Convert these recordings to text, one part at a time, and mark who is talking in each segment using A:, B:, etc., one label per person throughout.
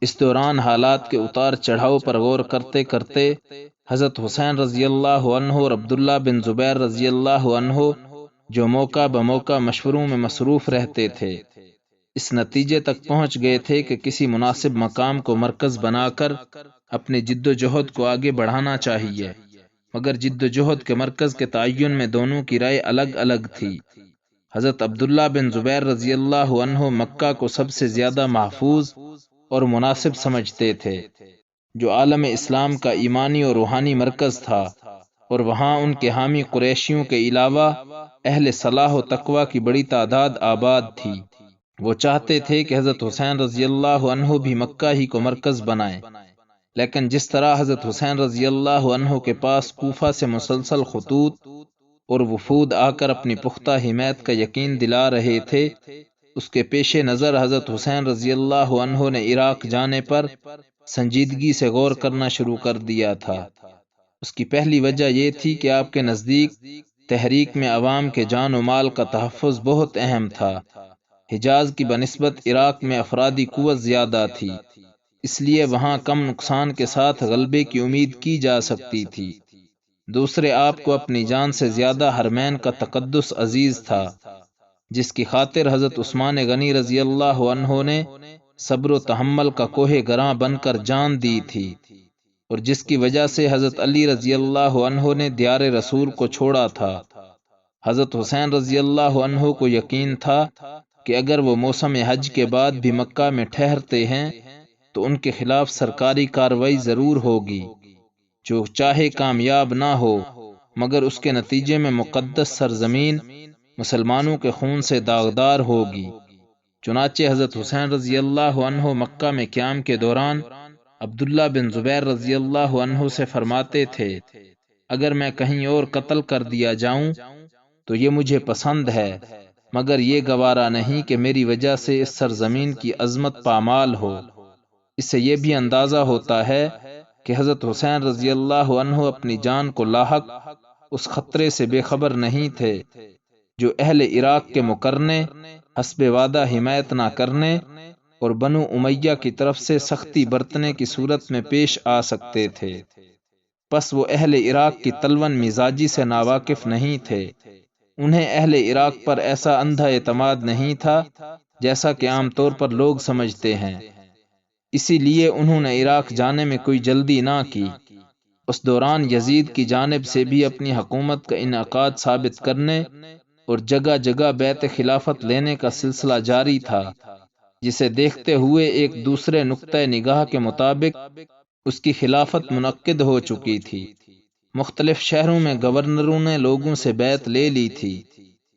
A: اس دوران حالات کے اتار چڑھاؤ پر غور کرتے کرتے حضرت حسین رضی اللہ عنہ اور عبداللہ بن زبیر رضی اللہ عنہ جو موقع بموقع مشوروں میں مصروف رہتے تھے، اس نتیجے تک پہنچ گئے تھے کہ کسی مناسب مقام کو مرکز بنا کر اپنی جد و جہد کو آگے بڑھانا چاہیے، مگر جد و جہد کے مرکز کے تعین میں دونوں کی رائے الگ الگ تھی۔ حضرت عبداللہ بن زبیر رضی اللہ عنہ مکہ کو سب سے زیادہ محفوظ اور مناسب سمجھتے تھے، جو عالم اسلام کا ایمانی اور روحانی مرکز تھا، اور وہاں ان کے حامی قریشیوں کے علاوہ اہل صلاح و تقوی کی بڑی تعداد آباد تھی۔ وہ چاہتے تھے کہ حضرت حسین رضی اللہ عنہ بھی مکہ ہی کو مرکز بنائیں، لیکن جس طرح حضرت حسین رضی اللہ عنہ کے پاس کوفہ سے مسلسل خطوط اور وفود آ کر اپنی پختہ حمایت کا یقین دلا رہے تھے، اس کے پیش نظر حضرت حسین رضی اللہ عنہ نے عراق جانے پر سنجیدگی سے غور کرنا شروع کر دیا تھا۔ اس کی پہلی وجہ یہ تھی کہ آپ کے نزدیک تحریک میں عوام کے جان و مال کا تحفظ بہت اہم تھا۔ حجاز کی بنسبت عراق میں افرادی قوت زیادہ تھی، اس لیے وہاں کم نقصان کے ساتھ غلبے کی امید کی جا سکتی تھی۔ دوسرے، آپ کو اپنی جان سے زیادہ حرمین کا تقدس عزیز تھا، جس کی خاطر حضرت عثمان غنی رضی اللہ عنہ نے صبر و تحمل کا کوہ گراں بن کر جان دی تھی، اور جس کی وجہ سے حضرت علی رضی اللہ عنہ نے دیار رسول کو چھوڑا تھا۔ حضرت حسین رضی اللہ عنہ کو یقین تھا کہ اگر وہ موسم حج کے بعد بھی مکہ میں ٹھہرتے ہیں تو ان کے خلاف سرکاری کارروائی ضرور ہوگی، جو چاہے کامیاب نہ ہو، مگر اس کے نتیجے میں مقدس سرزمین مسلمانوں کے خون سے داغدار ہوگی۔ چنانچہ حضرت حسین رضی اللہ عنہ مکہ میں قیام کے دوران عبداللہ بن زبیر رضی اللہ عنہ سے فرماتے تھے، اگر میں کہیں اور قتل کر دیا جاؤں تو یہ مجھے پسند ہے، مگر یہ گوارا نہیں کہ میری وجہ سے اس سرزمین کی عظمت پامال ہو۔ اس سے یہ بھی اندازہ ہوتا ہے کہ حضرت حسین رضی اللہ عنہ اپنی جان کو لاحق اس خطرے سے بے خبر نہیں تھے جو اہل عراق کے مکرنے، حسب وعدہ حمایت نہ کرنے اور بنو امیہ کی طرف سے سختی برتنے کی صورت میں پیش آ سکتے تھے۔ پس وہ اہل عراق کی تلون مزاجی سے ناواقف نہیں تھے۔ انہیں اہل عراق پر ایسا اندھا اعتماد نہیں تھا جیسا کہ عام طور پر لوگ سمجھتے ہیں، اسی لیے انہوں نے عراق جانے میں کوئی جلدی نہ کی۔ اس دوران یزید کی جانب سے بھی اپنی حکومت کا انعقاد ثابت کرنے اور جگہ جگہ بیعت خلافت لینے کا سلسلہ جاری تھا، جسے دیکھتے ہوئے ایک دوسرے نقطہ نگاہ کے مطابق اس کی خلافت منعقد ہو چکی تھی۔ مختلف شہروں میں گورنروں نے لوگوں سے بیعت لے لی تھی۔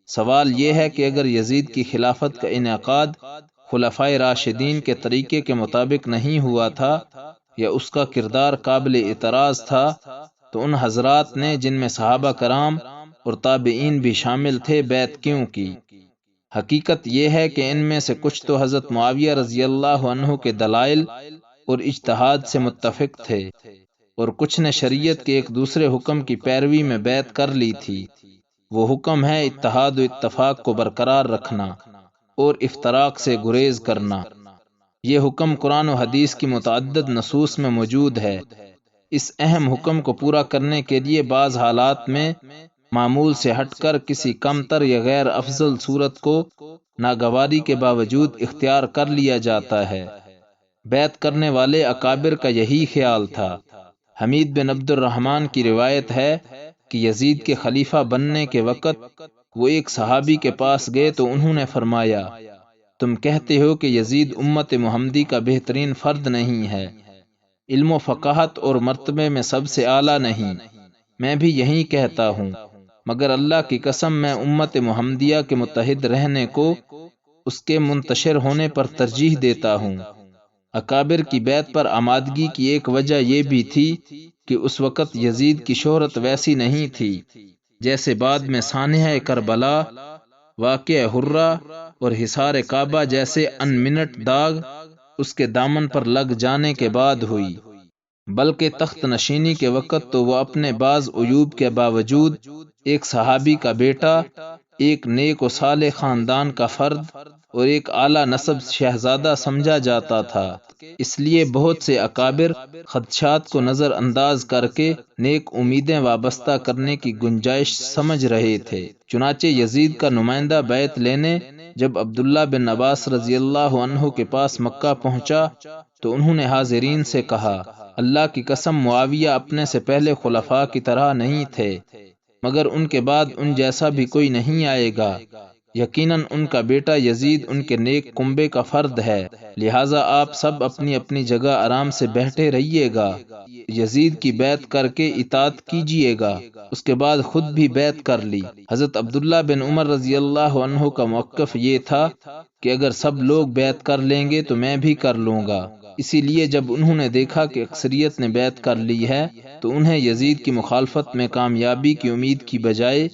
A: سوال یہ ہے کہ اگر یزید کی خلافت کا انعقاد خلفائے راشدین کے طریقے کے مطابق نہیں ہوا تھا یا اس کا کردار قابل اعتراض تھا تو ان حضرات نے، جن میں صحابہ کرام اور تابعین بھی شامل تھے، بیعت کیوں کی؟ حقیقت یہ ہے کہ ان میں سے کچھ تو حضرت معاویہ رضی اللہ عنہ کے دلائل اور اجتہاد سے متفق تھے، اور کچھ نے شریعت کے ایک دوسرے حکم کی پیروی میں بیعت کر لی تھی۔ وہ حکم ہے اتحاد و اتفاق کو برقرار رکھنا اور افتراق سے گریز کرنا۔ یہ حکم قرآن و حدیث کی متعدد نصوص میں موجود ہے۔ اس اہم حکم کو پورا کرنے کے لیے بعض حالات میں معمول سے ہٹ کر کسی کمتر یا غیر افضل صورت کو ناگواری کے باوجود اختیار کر لیا جاتا ہے۔ بیعت کرنے والے اکابر کا یہی خیال تھا۔ حمید بن عبد الرحمن کی روایت ہے کہ یزید کے خلیفہ بننے کے وقت وہ ایک صحابی کے پاس گئے تو انہوں نے فرمایا، تم کہتے ہو کہ یزید امت محمدی کا بہترین فرد نہیں ہے، علم و فقاہت اور مرتبے میں سب سے اعلیٰ نہیں، میں بھی یہی کہتا ہوں، مگر اللہ کی قسم میں امت محمدیہ کے متحد رہنے کو اس کے منتشر ہونے پر ترجیح دیتا ہوں۔ اکابر کی بیعت پر آمادگی کی ایک وجہ یہ بھی تھی کہ اس وقت یزید کی شہرت ویسی نہیں تھی جیسے بعد میں سانحہ کربلا، واقعہ حرہ اور حصار کعبہ جیسے ان منٹ داغ اس کے دامن پر لگ جانے کے بعد ہوئی، بلکہ تخت نشینی کے وقت تو وہ اپنے بعض عیوب کے باوجود ایک صحابی کا بیٹا، ایک نیک و صالح خاندان کا فرد اور ایک اعلیٰ نسب شہزادہ سمجھا جاتا تھا، اس لیے بہت سے اکابر خدشات کو نظر انداز کر کے نیک امیدیں وابستہ کرنے کی گنجائش سمجھ رہے تھے۔ چنانچہ یزید کا نمائندہ بیعت لینے جب عبداللہ بن عباس رضی اللہ عنہ کے پاس مکہ پہنچا تو انہوں نے حاضرین سے کہا، اللہ کی قسم معاویہ اپنے سے پہلے خلفاء کی طرح نہیں تھے، مگر ان کے بعد ان جیسا بھی کوئی نہیں آئے گا۔ یقیناً ان کا بیٹا یزید ان کے نیک کنبے کا فرد ہے، لہٰذا آپ سب اپنی اپنی جگہ آرام سے بیٹھے رہیے گا، یزید کی بیعت کر کے اطاعت کیجیے گا۔ اس کے بعد خود بھی بیعت کر لی۔ حضرت عبداللہ بن عمر رضی اللہ عنہ کا موقف یہ تھا کہ اگر سب لوگ بیعت کر لیں گے تو میں بھی کر لوں گا۔ اسی لیے جب انہوں نے دیکھا کہ اکثریت نے بیعت کر لی ہے تو انہیں یزید کی مخالفت میں کامیابی کی امید کی بجائے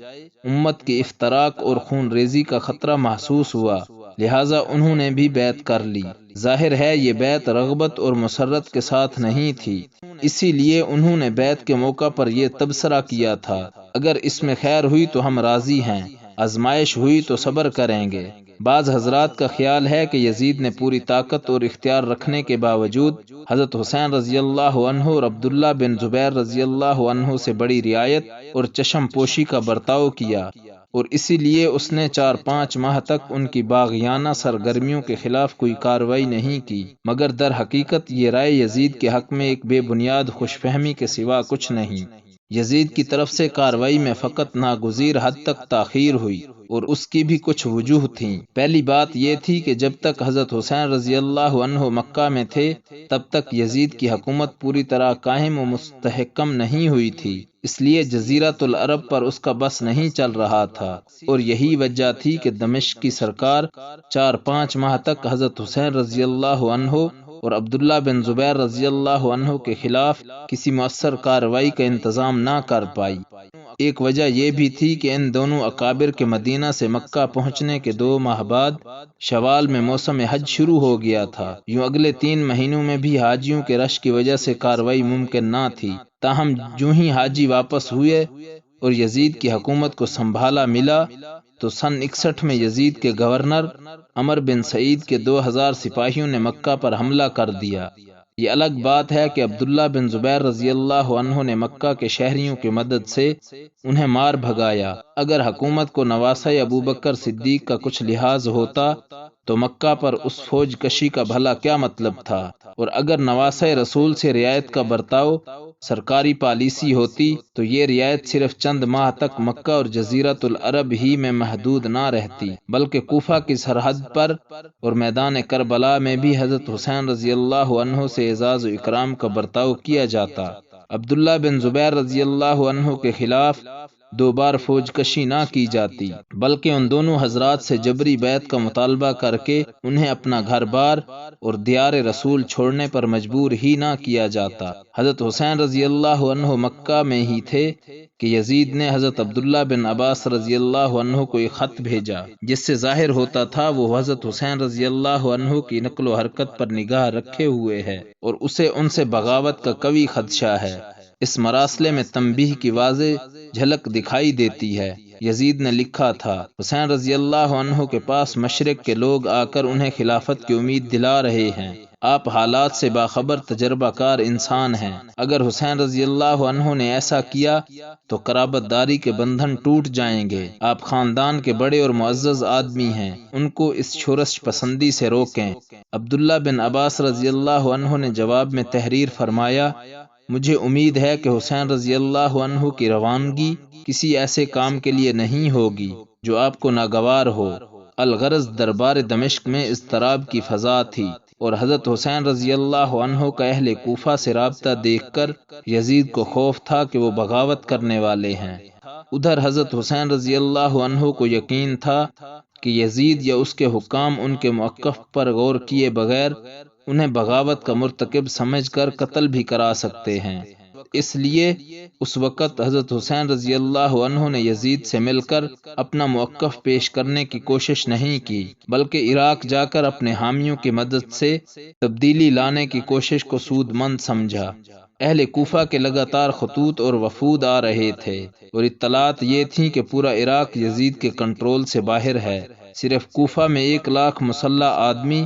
A: امت کے افتراق اور خون ریزی کا خطرہ محسوس ہوا، لہٰذا انہوں نے بھی بیعت کر لی۔ ظاہر ہے یہ بیعت رغبت اور مسرت کے ساتھ نہیں تھی، اسی لیے انہوں نے بیعت کے موقع پر یہ تبصرہ کیا تھا، اگر اس میں خیر ہوئی تو ہم راضی ہیں، آزمائش ہوئی تو صبر کریں گے۔ بعض حضرات کا خیال ہے کہ یزید نے پوری طاقت اور اختیار رکھنے کے باوجود حضرت حسین رضی اللہ عنہ اور عبداللہ بن زبیر رضی اللہ عنہ سے بڑی رعایت اور چشم پوشی کا برتاؤ کیا، اور اسی لیے اس نے 4-5 ماہ تک ان کی باغیانہ سرگرمیوں کے خلاف کوئی کارروائی نہیں کی، مگر در حقیقت یہ رائے یزید کے حق میں ایک بے بنیاد خوش فہمی کے سوا کچھ نہیں۔ یزید کی طرف سے کارروائی میں فقط ناگزیر حد تک تاخیر ہوئی، اور اس کی بھی کچھ وجوہ تھیں۔ پہلی بات یہ تھی کہ جب تک حضرت حسین رضی اللہ عنہ مکہ میں تھے تب تک یزید کی حکومت پوری طرح قائم و مستحکم نہیں ہوئی تھی، اس لیے جزیرۃ العرب پر اس کا بس نہیں چل رہا تھا، اور یہی وجہ تھی کہ دمشق کی سرکار 4-5 ماہ تک حضرت حسین رضی اللہ عنہ اور عبداللہ بن زبیر رضی اللہ عنہ کے خلاف کسی مؤثر کارروائی کا انتظام نہ کر پائی۔ ایک وجہ یہ بھی تھی کہ ان دونوں اکابر کے مدینہ سے مکہ پہنچنے کے 2 ماہ بعد شوال میں موسم حج شروع ہو گیا تھا، یوں اگلے 3 مہینوں میں بھی حاجیوں کے رش کی وجہ سے کارروائی ممکن نہ تھی۔ تاہم جو ہی حاجی واپس ہوئے اور یزید کی حکومت کو سنبھالا ملا تو سن 61 میں یزید کے گورنر عمر بن سعید کے 2000 سپاہیوں نے مکہ پر حملہ کر دیا۔ یہ الگ بات ہے کہ عبداللہ بن زبیر رضی اللہ عنہ نے مکہ کے شہریوں کی مدد سے انہیں مار بھگایا۔ اگر حکومت کو نواسہ ابوبکر صدیق کا کچھ لحاظ ہوتا تو مکہ پر اس فوج کشی کا بھلا کیا مطلب تھا، اور اگر نواسہ رسول سے رعایت کا برتاؤ سرکاری پالیسی ہوتی تو یہ رعایت صرف چند ماہ تک مکہ اور جزیرۃ العرب ہی میں محدود نہ رہتی، بلکہ کوفہ کی سرحد پر اور میدان کربلا میں بھی حضرت حسین رضی اللہ عنہ سے اعزاز و اکرام کا برتاؤ کیا جاتا۔ عبداللہ بن زبیر رضی اللہ عنہ کے خلاف 2 بار فوج کشی نہ کی جاتی، بلکہ ان دونوں حضرات سے جبری بیعت کا مطالبہ کر کے انہیں اپنا گھر بار اور دیار رسول چھوڑنے پر مجبور ہی نہ کیا جاتا۔ حضرت حسین رضی اللہ عنہ مکہ میں ہی تھے کہ یزید نے حضرت عبداللہ بن عباس رضی اللہ عنہ کو ایک خط بھیجا، جس سے ظاہر ہوتا تھا وہ حضرت حسین رضی اللہ عنہ کی نقل و حرکت پر نگاہ رکھے ہوئے ہے اور اسے ان سے بغاوت کا قوی خدشہ ہے۔ اس مراسلے میں تنبیہ کی واضح جھلک دکھائی دیتی ہے۔ یزید نے لکھا تھا، حسین رضی اللہ عنہ کے پاس مشرق کے لوگ آ کر انہیں خلافت کی امید دلا رہے ہیں، آپ حالات سے باخبر تجربہ کار انسان ہیں، اگر حسین رضی اللہ عنہ نے ایسا کیا تو قرابت داری کے بندھن ٹوٹ جائیں گے، آپ خاندان کے بڑے اور معزز آدمی ہیں، ان کو اس شورش پسندی سے روکیں۔ عبداللہ بن عباس رضی اللہ عنہ نے جواب میں تحریر فرمایا، مجھے امید ہے کہ حسین رضی اللہ عنہ کی روانگی کسی ایسے کام کے لیے نہیں ہوگی جو آپ کو ناگوار ہو۔ الغرض دربار دمشق میں اضطراب کی فضا تھی، اور حضرت حسین رضی اللہ عنہ کا اہل کوفہ سے رابطہ دیکھ کر یزید کو خوف تھا کہ وہ بغاوت کرنے والے ہیں۔ ادھر حضرت حسین رضی اللہ عنہ کو یقین تھا کہ یزید یا اس کے حکام ان کے موقف پر غور کیے بغیر انہیں بغاوت کا مرتکب سمجھ کر قتل بھی کرا سکتے ہیں۔ اس لیے اس وقت حضرت حسین رضی اللہ عنہ نے یزید سے مل کر اپنا موقف پیش کرنے کی کوشش نہیں کی، بلکہ عراق جا کر اپنے حامیوں کی مدد سے تبدیلی لانے کی کوشش کو سود مند سمجھا۔ اہل کوفہ کے لگاتار خطوط اور وفود آ رہے تھے، اور اطلاعات یہ تھیں کہ پورا عراق یزید کے کنٹرول سے باہر ہے۔ صرف کوفہ میں 1,00,000 مسلح آدمی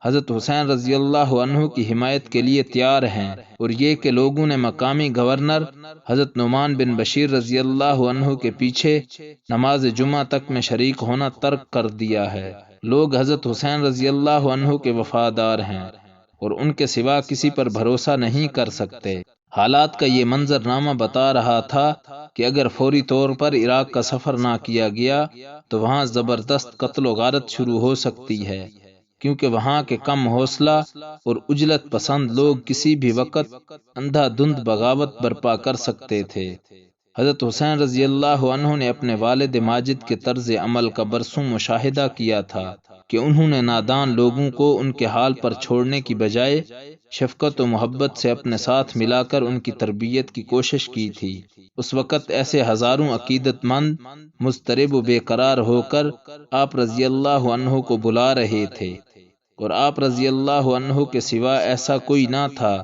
A: حضرت حسین رضی اللہ عنہ کی حمایت کے لیے تیار ہیں، اور یہ کہ لوگوں نے مقامی گورنر حضرت نعمان بن بشیر رضی اللہ عنہ کے پیچھے نماز جمعہ تک میں شریک ہونا ترک کر دیا ہے۔ لوگ حضرت حسین رضی اللہ عنہ کے وفادار ہیں اور ان کے سوا کسی پر بھروسہ نہیں کر سکتے۔ حالات کا یہ منظرنامہ بتا رہا تھا کہ اگر فوری طور پر عراق کا سفر نہ کیا گیا تو وہاں زبردست قتل و غارت شروع ہو سکتی ہے، کیونکہ وہاں کے کم حوصلہ اور عجلت پسند لوگ کسی بھی وقت اندھا دھند بغاوت برپا کر سکتے تھے۔ حضرت حسین رضی اللہ عنہ نے اپنے والد ماجد کے طرز عمل کا برسوں مشاہدہ کیا تھا کہ انہوں نے نادان لوگوں کو ان کے حال پر چھوڑنے کی بجائے شفقت و محبت سے اپنے ساتھ ملا کر ان کی تربیت کی کوشش کی تھی۔ اس وقت ایسے ہزاروں عقیدت مند مضطرب و بے قرار ہو کر آپ رضی اللہ عنہ کو بلا رہے تھے، اور آپ رضی اللہ عنہ کے سوا ایسا کوئی نہ تھا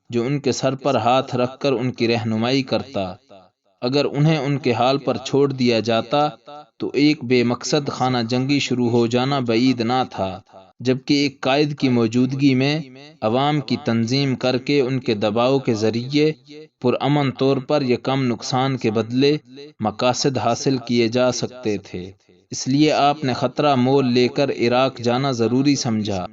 A: جو ان کے سر پر ہاتھ رکھ کر ان کی رہنمائی کرتا۔ اگر انہیں ان کے حال پر چھوڑ دیا جاتا تو ایک بے مقصد خانہ جنگی شروع ہو جانا بعید نہ تھا، جبکہ ایک قائد کی موجودگی میں عوام کی تنظیم کر کے ان کے دباؤ کے ذریعے پرامن طور پر یا کم نقصان کے بدلے مقاصد حاصل کیے جا سکتے تھے۔ اس لیے آپ نے خطرہ مول لے کر عراق جانا ضروری سمجھا۔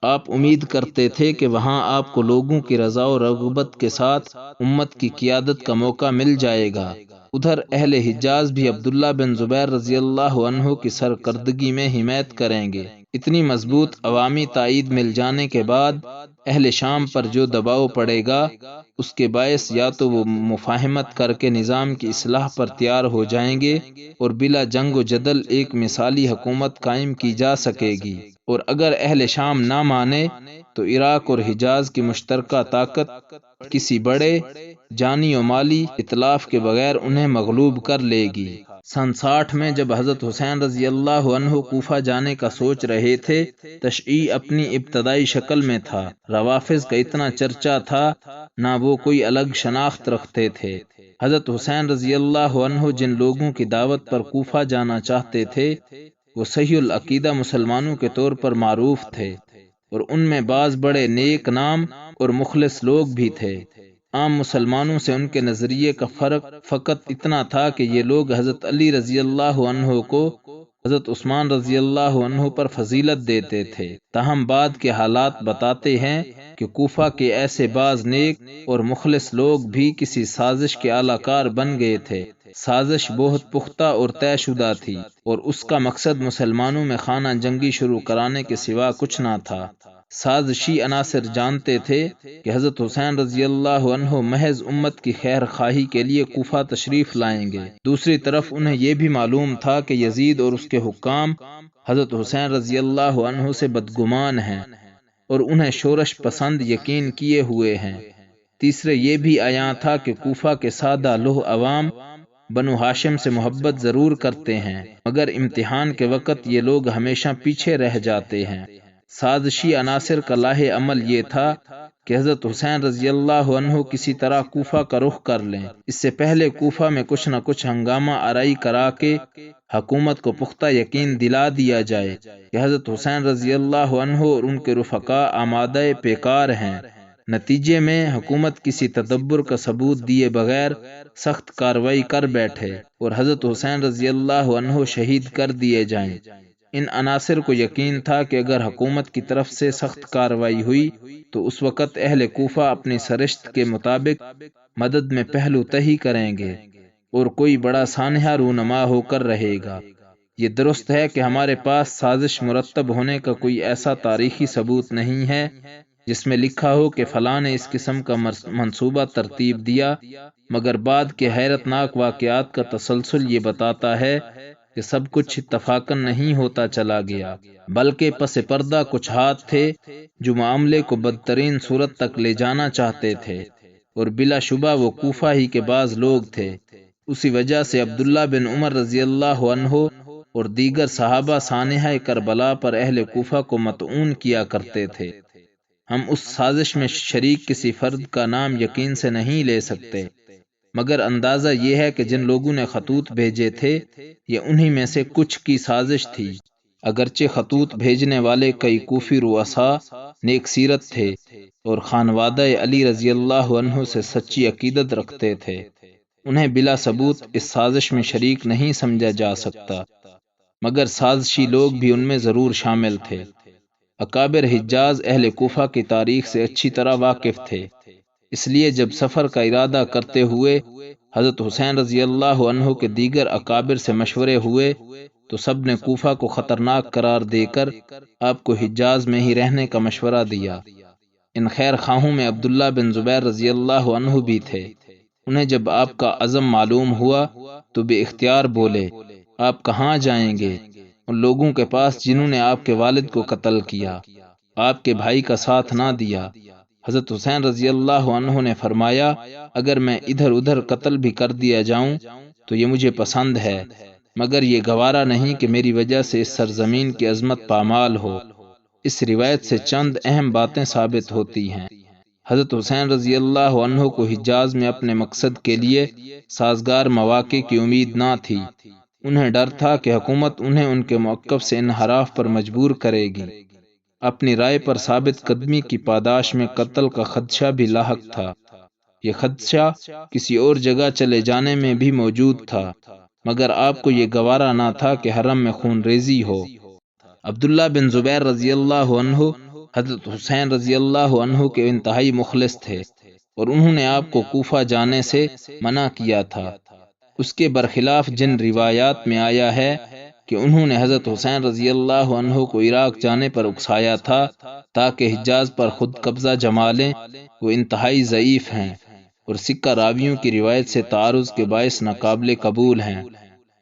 A: آپ امید کرتے تھے کہ وہاں آپ کو لوگوں کی رضا و رغبت کے ساتھ امت کی قیادت کا موقع مل جائے گا۔ ادھر اہل حجاز بھی عبداللہ بن زبیر رضی اللہ عنہ کی سرکردگی میں حمایت کریں گے۔ اتنی مضبوط عوامی تائید مل جانے کے بعد اہل شام پر جو دباؤ پڑے گا اس کے باعث یا تو وہ مفاہمت کر کے نظام کی اصلاح پر تیار ہو جائیں گے اور بلا جنگ و جدل ایک مثالی حکومت قائم کی جا سکے گی، اور اگر اہل شام نہ مانے تو عراق اور حجاز کی مشترکہ طاقت کسی بڑے جانی و مالی اتلاف کے بغیر انہیں مغلوب کر لے گی۔ سن 60 میں جب حضرت حسین رضی اللہ عنہ کوفہ جانے کا سوچ رہے تھے، تشیع اپنی ابتدائی شکل میں تھا۔ روافض کا اتنا چرچا تھا، نہ وہ کوئی الگ شناخت رکھتے تھے۔ حضرت حسین رضی اللہ عنہ جن لوگوں کی دعوت پر کوفہ جانا چاہتے تھے وہ صحیح العقیدہ مسلمانوں کے طور پر معروف تھے، اور ان میں بعض بڑے نیک نام اور مخلص لوگ بھی تھے۔ عام مسلمانوں سے ان کے نظریے کا فرق فقط اتنا تھا کہ یہ لوگ حضرت علی رضی اللہ عنہ کو حضرت عثمان رضی اللہ عنہ پر فضیلت دیتے تھے۔ تاہم بعد کے حالات بتاتے ہیں کہ کوفہ کے ایسے بعض نیک اور مخلص لوگ بھی کسی سازش کے اعلی کار بن گئے تھے۔ سازش بہت پختہ اور طے شدہ تھی، اور اس کا مقصد مسلمانوں میں خانہ جنگی شروع کرانے کے سوا کچھ نہ تھا۔ سازشی عناصر جانتے تھے کہ حضرت حسین رضی اللہ عنہ محض امت کی خیر خواہی کے لیے کوفہ تشریف لائیں گے۔ دوسری طرف انہیں یہ بھی معلوم تھا کہ یزید اور اس کے حکام حضرت حسین رضی اللہ عنہ سے بدگمان ہیں اور انہیں شورش پسند یقین کیے ہوئے ہیں۔ تیسرے یہ بھی عیاں تھا کہ کوفہ کے سادہ لوح عوام بنو ہاشم سے محبت ضرور کرتے ہیں، مگر امتحان کے وقت یہ لوگ ہمیشہ پیچھے رہ جاتے ہیں۔ سازشی عناصر کا لاہ عمل یہ تھا کہ حضرت حسین رضی اللہ عنہ کسی طرح کوفہ کا رخ کر لیں، اس سے پہلے کوفہ میں کچھ نہ کچھ ہنگامہ آرائی کرا کے حکومت کو پختہ یقین دلا دیا جائے کہ حضرت حسین رضی اللہ عنہ اور ان کے رفقا آمادہ پیکار ہیں۔ نتیجے میں حکومت کسی تدبر کا ثبوت دیے بغیر سخت کارروائی کر بیٹھے اور حضرت حسین رضی اللہ عنہ شہید کر دیے جائیں۔ ان عناصر کو یقین تھا کہ اگر حکومت کی طرف سے سخت کارروائی ہوئی تو اس وقت اہل کوفہ اپنی سرشت کے مطابق مدد میں پہلو تہی کریں گے اور کوئی بڑا سانحہ رونما ہو کر رہے گا۔ یہ درست ہے کہ ہمارے پاس سازش مرتب ہونے کا کوئی ایسا تاریخی ثبوت نہیں ہے جس میں لکھا ہو کہ فلاں نے اس قسم کا منصوبہ ترتیب دیا، مگر بعد کے حیرت ناک واقعات کا تسلسل یہ بتاتا ہے کہ سب کچھ اتفاقاً نہیں ہوتا چلا گیا، بلکہ پس پردہ کچھ ہاتھ تھے جو معاملے کو بدترین صورت تک لے جانا چاہتے تھے، اور بلا شبہ وہ کوفہ ہی کے بعض لوگ تھے۔ اسی وجہ سے عبداللہ بن عمر رضی اللہ عنہ اور دیگر صحابہ سانحہ کربلا پر اہل کوفہ کو مطعون کیا کرتے تھے۔ ہم اس سازش میں شریک کسی فرد کا نام یقین سے نہیں لے سکتے، مگر اندازہ یہ ہے کہ جن لوگوں نے خطوط بھیجے تھے یہ انہی میں سے کچھ کی سازش تھی۔ اگرچہ خطوط بھیجنے والے کئی کوفی رؤساء نیک سیرت تھے اور خانوادہ علی رضی اللہ عنہ سے سچی عقیدت رکھتے تھے، انہیں بلا ثبوت اس سازش میں شریک نہیں سمجھا جا سکتا، مگر سازشی لوگ بھی ان میں ضرور شامل تھے۔ اکابر حجاز اہل کوفہ کی تاریخ سے اچھی طرح واقف تھے، اس لیے جب سفر کا ارادہ کرتے ہوئے حضرت حسین رضی اللہ عنہ کے دیگر اکابر سے مشورے ہوئے تو سب نے کوفہ کو خطرناک قرار دے کر آپ کو حجاز میں ہی رہنے کا مشورہ دیا۔ ان خیر خواہوں میں عبداللہ بن زبیر رضی اللہ عنہ بھی تھے۔ انہیں جب آپ کا عزم معلوم ہوا تو بے اختیار بولے، آپ کہاں جائیں گے؟ ان لوگوں کے پاس جنہوں نے آپ کے والد کو قتل کیا، آپ کے بھائی کا ساتھ نہ دیا۔ حضرت حسین رضی اللہ عنہ نے فرمایا، اگر میں ادھر ادھر قتل بھی کر دیا جاؤں تو یہ مجھے پسند ہے، مگر یہ گوارا نہیں کہ میری وجہ سے اس سرزمین کی عظمت پامال ہو۔ اس روایت سے چند اہم باتیں ثابت ہوتی ہیں۔ حضرت حسین رضی اللہ عنہ کو حجاز میں اپنے مقصد کے لیے سازگار مواقع کی امید نہ تھی۔ انہیں ڈر تھا کہ حکومت انہیں ان کے موقف سے انحراف پر مجبور کرے گی۔ اپنی رائے پر ثابت قدمی کی پاداش میں قتل کا خدشہ بھی لاحق تھا۔ یہ خدشہ کسی اور جگہ چلے جانے میں بھی موجود تھا، مگر آپ کو یہ گوارا نہ تھا کہ حرم میں خون ریزی ہو۔ عبداللہ بن زبیر رضی اللہ عنہ حضرت حسین رضی اللہ عنہ کے انتہائی مخلص تھے اور انہوں نے آپ کو کوفہ جانے سے منع کیا تھا۔ اس کے برخلاف جن روایات میں آیا ہے کہ انہوں نے حضرت حسین رضی اللہ عنہ کو عراق جانے پر اکسایا تھا تاکہ حجاز پر خود قبضہ جما لیں، وہ انتہائی ضعیف ہیں اور سکہ راویوں کی روایت سے تعارض کے باعث ناقابل قبول ہیں۔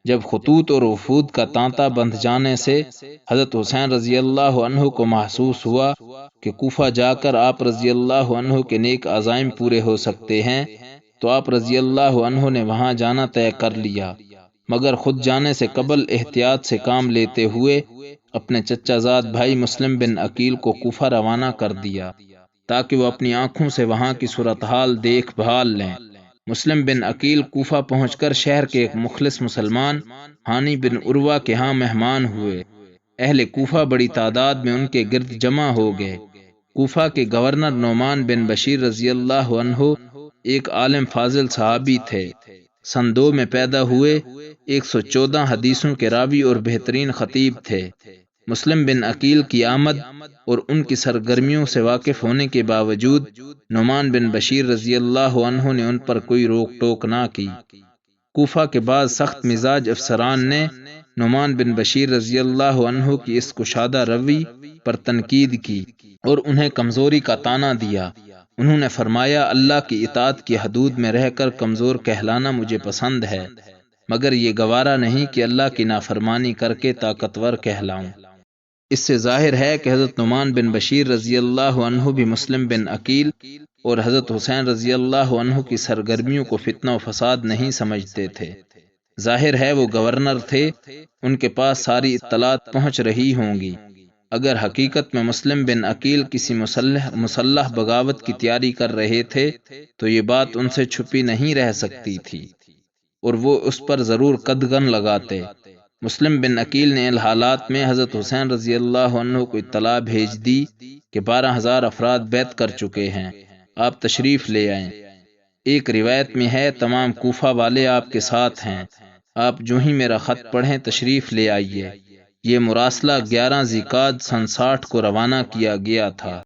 A: جب خطوط اور وفود کا تانتا بندھ جانے سے حضرت حسین رضی اللہ عنہ کو محسوس ہوا کہ کوفہ جا کر آپ رضی اللہ عنہ کے نیک عزائم پورے ہو سکتے ہیں تو آپ رضی اللہ عنہ نے وہاں جانا طے کر لیا، مگر خود جانے سے قبل احتیاط سے کام لیتے ہوئے اپنے چچا زاد بھائی مسلم بن عقیل کو کوفہ روانہ کر دیا تاکہ وہ اپنی آنکھوں سے وہاں کی صورتحال دیکھ بھال لیں۔ مسلم بن عقیل کوفہ پہنچ کر شہر کے ایک مخلص مسلمان ہانی بن عروہ کے ہاں مہمان ہوئے۔ اہل کوفہ بڑی تعداد میں ان کے گرد جمع ہو گئے۔ کوفہ کے گورنر نعمان بن بشیر رضی اللہ عنہ ایک عالم فاضل صحابی تھے، سن 2 میں پیدا ہوئے، 114 حدیثوں کے راوی اور بہترین خطیب تھے۔ مسلم بن عقیل کی آمد اور ان کی سرگرمیوں سے واقف ہونے کے باوجود نعمان بن بشیر رضی اللہ عنہ نے ان پر کوئی روک ٹوک نہ کی۔ کوفہ کے بعض سخت مزاج افسران نے نعمان بن بشیر رضی اللہ عنہ کی اس کشادہ روی پر تنقید کی اور انہیں کمزوری کا طعنہ دیا۔ انہوں نے فرمایا، اللہ کی اطاعت کی حدود میں رہ کر کمزور کہلانا مجھے پسند ہے، مگر یہ گوارا نہیں کہ اللہ کی نافرمانی کر کے طاقتور کہلاؤں۔ اس سے ظاہر ہے کہ حضرت نعمان بن بشیر رضی اللہ عنہ بھی مسلم بن عقیل اور حضرت حسین رضی اللہ عنہ کی سرگرمیوں کو فتنہ و فساد نہیں سمجھتے تھے۔ ظاہر ہے وہ گورنر تھے، ان کے پاس ساری اطلاعات پہنچ رہی ہوں گی۔ اگر حقیقت میں مسلم بن عقیل کسی مسلح بغاوت کی تیاری کر رہے تھے تو یہ بات ان سے چھپی نہیں رہ سکتی تھی اور وہ اس پر ضرور قدغن لگاتے۔ مسلم بن عقیل نے ان حالات میں حضرت حسین رضی اللہ عنہ کو اطلاع بھیج دی کہ 12,000 افراد بیعت کر چکے ہیں، آپ تشریف لے آئیں۔ ایک روایت میں ہے، تمام کوفہ والے آپ کے ساتھ ہیں، آپ جو ہی میرا خط پڑھیں تشریف لے آئیے۔ یہ مراسلہ 11 ذی القعدہ سن 60 کو روانہ کیا گیا تھا۔